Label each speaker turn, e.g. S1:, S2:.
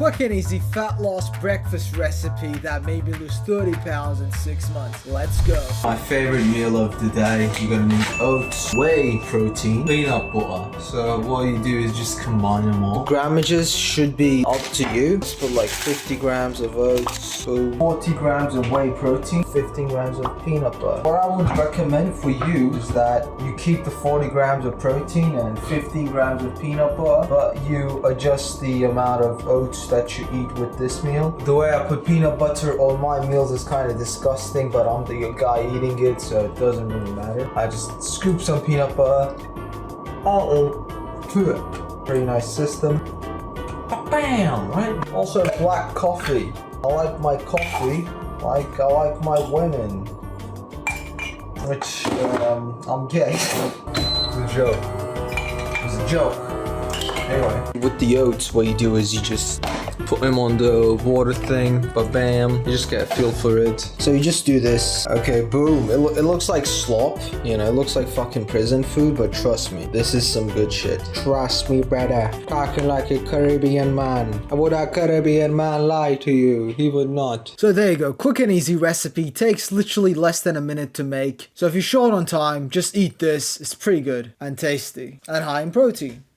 S1: quick and easy fat loss breakfast recipe that made me lose 30 pounds in 6 months. Let's go.
S2: My favorite meal of the day, you're gonna need oats, whey protein, peanut butter. So what you do is just combine them all.
S3: Grammages should be up to you. Let's put like 50 grams of oats,
S2: 40 grams of whey protein,
S3: 15 grams of peanut butter.
S2: What I would recommend for you is that you keep the 40 grams of protein and 15 grams of peanut butter, but you adjust the amount of oats that you eat with this meal. The way I put peanut butter on my meals is kind of disgusting, but I'm the guy eating it, so it doesn't really matter. I just scoop some peanut butter all to it. Pretty nice system. Bam! Right? Also black coffee. I like my coffee like I like my women. Which, I'm gay. It's a joke. It's a joke. Anyway.
S3: With the oats, what you do is you just put them on the water thing, but bam, you just get a feel for it. So you just do this. Okay, boom. It looks like slop, you know, it looks like fucking prison food, but trust me, this is some good shit. Trust me, brother. Talking like a Caribbean man. Would a Caribbean man lie to you? He would not.
S1: So there you go, quick and easy recipe, takes literally less than a minute to make. So if you're short on time, just eat this, it's pretty good and tasty and high in protein.